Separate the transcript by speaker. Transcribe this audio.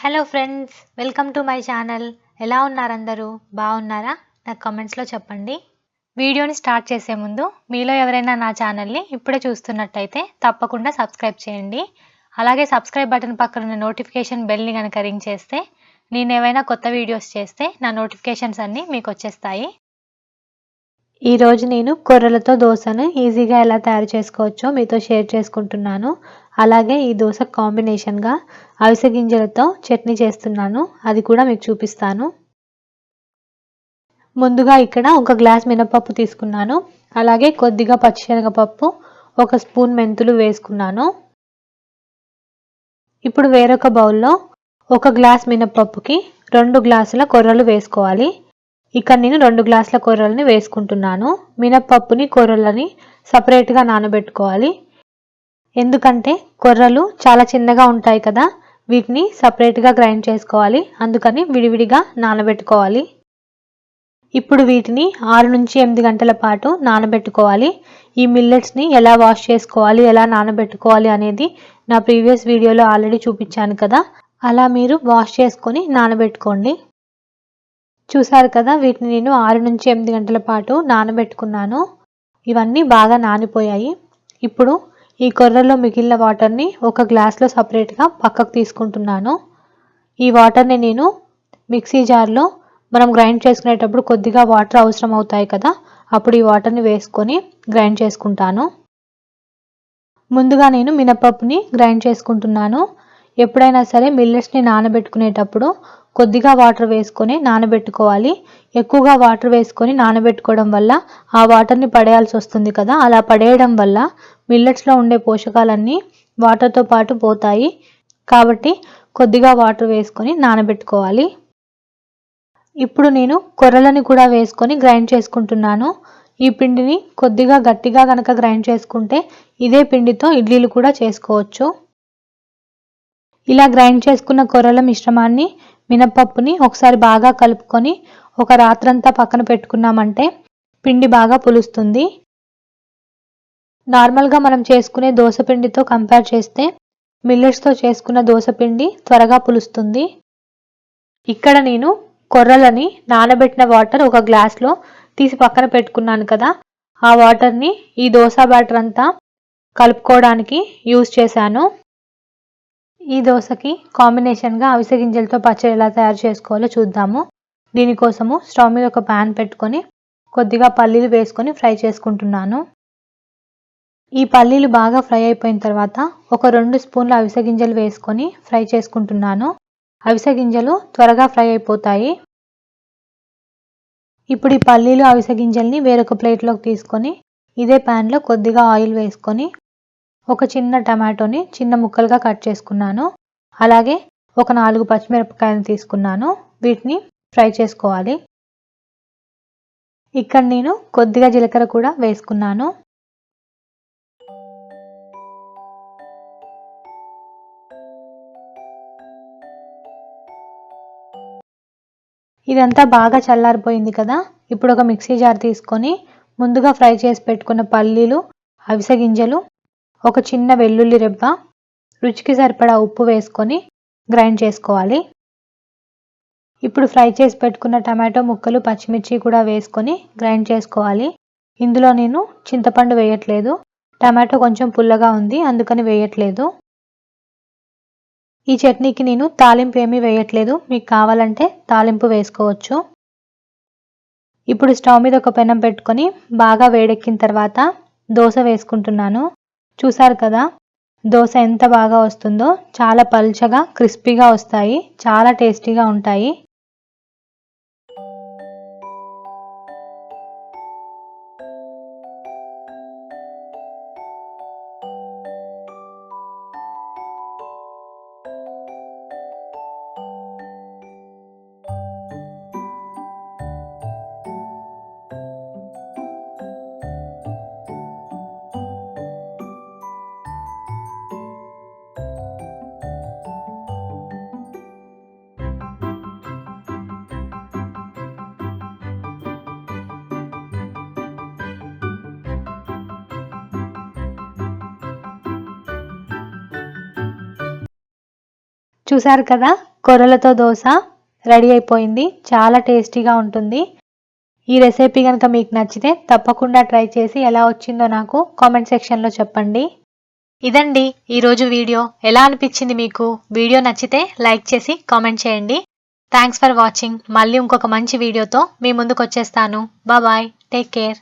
Speaker 1: Hello friends, welcome to my channel. ఎలా ఉన్నారు అందరూ? బాగున్నారా? నాకు కామెంట్స్లో చెప్పండి. వీడియోని స్టార్ట్ చేసే ముందు మీలో ఎవరైనా నా ఛానల్ని ఇప్పుడే చూస్తున్నట్టయితే తప్పకుండా సబ్స్క్రైబ్ చేయండి. అలాగే సబ్స్క్రైబ్ బటన్ పక్కన ఉన్న నోటిఫికేషన్ బెల్ని కనుక రింగ్ చేస్తే నేను ఏవైనా కొత్త వీడియోస్ చేస్తే నా నోటిఫికేషన్స్ అన్నీ మీకు వచ్చేస్తాయి. ఈరోజు నేను కొర్రలతో దోశను ఈజీగా ఎలా తయారు చేసుకోవచ్చో మీతో షేర్ చేసుకుంటున్నాను. అలాగే ఈ దోశ కాంబినేషన్గా అవిసె గింజలతో చట్నీ చేస్తున్నాను, అది కూడా మీకు చూపిస్తాను. ముందుగా ఇక్కడ ఒక గ్లాస్ మినపప్పు తీసుకున్నాను. అలాగే కొద్దిగా పచ్చిశనగపప్పు, ఒక స్పూన్ మెంతులు వేసుకున్నాను. ఇప్పుడు వేరొక బౌల్లో ఒక గ్లాస్ మినపప్పుకి 2 గ్లాసుల కొర్రలు వేసుకోవాలి. ఇక్కడ నేను 2 గ్లాసుల కొర్రలని వేసుకుంటున్నాను. మినపప్పుని కొర్రలని సపరేట్గా నానబెట్టుకోవాలి. ఎందుకంటే కొర్రలు చాలా చిన్నగా ఉంటాయి కదా, వీటిని సపరేట్గా గ్రైండ్ చేసుకోవాలి. అందుకని విడివిడిగా నానబెట్టుకోవాలి. ఇప్పుడు వీటిని 6 నుంచి 8 గంటల పాటు నానబెట్టుకోవాలి. ఈ మిల్లెట్స్ని ఎలా వాష్ చేసుకోవాలి, ఎలా నానబెట్టుకోవాలి అనేది నా ప్రీవియస్ వీడియోలో ఆల్రెడీ చూపించాను కదా, అలా మీరు వాష్ చేసుకొని నానబెట్టుకోండి. చూసారు కదా, వీటిని నేను 6 నుంచి 8 గంటల పాటు నానబెట్టుకున్నాను. ఇవన్నీ బాగా నానిపోయాయి. ఇప్పుడు ఈ కొర్రలో మిగిలిన వాటర్ని ఒక గ్లాస్లో సపరేట్గా పక్కకు తీసుకుంటున్నాను. ఈ వాటర్ని నేను మిక్సీ జార్లో మనం గ్రైండ్ చేసుకునేటప్పుడు కొద్దిగా వాటర్ అవసరం అవుతాయి కదా, అప్పుడు ఈ వాటర్ని వేసుకొని గ్రైండ్ చేసుకుంటాను. ముందుగా నేను మినపప్పుని గ్రైండ్ చేసుకుంటున్నాను. ఎప్పుడైనా సరే మిల్లెట్స్ని నానబెట్టుకునేటప్పుడు కొద్దిగా వాటర్ వేసుకొని నానబెట్టుకోవాలి. ఎక్కువగా వాటర్ వేసుకొని నానబెట్టుకోవడం వల్ల ఆ వాటర్ని పడేయాల్సి వస్తుంది కదా, అలా పడేయడం వల్ల మిల్లెట్స్లో ఉండే పోషకాలన్నీ వాటర్తో పాటు పోతాయి. కాబట్టి కొద్దిగా వాటర్ వేసుకొని నానబెట్టుకోవాలి. ఇప్పుడు నేను కొర్రలని కూడా వేసుకొని గ్రైండ్ చేసుకుంటున్నాను. ఈ పిండిని కొద్దిగా గట్టిగా కనుక గ్రైండ్ చేసుకుంటే ఇదే పిండితో ఇడ్లీలు కూడా చేసుకోవచ్చు. ఇలా గ్రైండ్ చేసుకున్న కొర్రల మిశ్రమాన్ని, మినపప్పుని ఒకసారి బాగా కలుపుకొని ఒక రాత్రంతా పక్కన పెట్టుకున్నామంటే పిండి బాగా పులుస్తుంది. నార్మల్గా మనం చేసుకునే దోసపిండితో కంపేర్ చేస్తే మిల్లెట్స్తో చేసుకున్న దోసపిండి త్వరగా పులుస్తుంది. ఇక్కడ నేను కొర్రలని నానబెట్టిన వాటర్ ఒక గ్లాస్లో తీసి పక్కన పెట్టుకున్నాను కదా, ఆ వాటర్ని ఈ దోశ బ్యాటర్ అంతా కలుపుకోవడానికి యూజ్ చేశాను. ఈ దోశకి కాంబినేషన్గా అవిసె గింజలతో పచ్చడి ఎలా తయారు చేసుకోవాలో చూద్దాము. దీనికోసము స్టవ్ మీద ఒక ప్యాన్ పెట్టుకొని కొద్దిగా పల్లీలు వేసుకొని ఫ్రై చేసుకుంటున్నాను. ఈ పల్లీలు బాగా ఫ్రై అయిపోయిన తర్వాత ఒక 2 స్పూన్ల అవిసె గింజలు వేసుకొని ఫ్రై చేసుకుంటున్నాను. అవిసె గింజలు త్వరగా ఫ్రై అయిపోతాయి. ఇప్పుడు ఈ పల్లీలు అవిసె గింజల్ని వేరొక ప్లేట్లోకి తీసుకొని ఇదే ప్యాన్లో కొద్దిగా ఆయిల్ వేసుకొని ఒక చిన్న టమాటోని చిన్న ముక్కలుగా కట్ చేసుకున్నాను. అలాగే ఒక 4 పచ్చిమిరపకాయలను తీసుకున్నాను. వీటిని ఫ్రై చేసుకోవాలి. ఇక్కడ నేను కొద్దిగా జీలకర్ర కూడా వేసుకున్నాను. ఇదంతా బాగా చల్లారిపోయింది కదా, ఇప్పుడు ఒక మిక్సీ జార్ తీసుకొని ముందుగా ఫ్రై చేసి పెట్టుకున్న పల్లీలు, అవిసె గింజలు, ఒక చిన్న వెల్లుల్లి రెబ్బ, రుచికి సరిపడా ఉప్పు వేసుకొని గ్రైండ్ చేసుకోవాలి. ఇప్పుడు ఫ్రై చేసి పెట్టుకున్న టమాటో ముక్కలు, పచ్చిమిర్చి కూడా వేసుకొని గ్రైండ్ చేసుకోవాలి. ఇందులో నేను చింతపండు వేయట్లేదు, టమాటో కొంచెం పుల్లగా ఉంది అందుకని వేయట్లేదు. ఈ చట్నీకి నేను తాలింపు ఏమీ వేయట్లేదు, మీకు కావాలంటే తాలింపు వేసుకోవచ్చు. ఇప్పుడు స్టవ్ మీద ఒక పెనం పెట్టుకొని బాగా వేడెక్కిన తర్వాత దోశ వేసుకుంటున్నాను. చూసారు కదా, దోశ ఎంత బాగా వస్తుందో, చాలా పల్చగా క్రిస్పీగా వస్తాయి, చాలా టేస్టీగా ఉంటాయి. చూసారు కదా, కొర్రలతో దోశ రెడీ అయిపోయింది. చాలా టేస్టీగా ఉంటుంది. ఈ రెసిపీ కనుక మీకు నచ్చితే తప్పకుండా ట్రై చేసి ఎలా వచ్చిందో నాకు కామెంట్ సెక్షన్లో చెప్పండి. ఇదండి ఈరోజు వీడియో. ఎలా అనిపించింది మీకు? వీడియో నచ్చితే లైక్ చేసి కామెంట్ చేయండి. Thanks for watching. మళ్ళీ ఇంకొక మంచి వీడియోతో మీ ముందుకు వచ్చేస్తాను. బాయ్. Take care.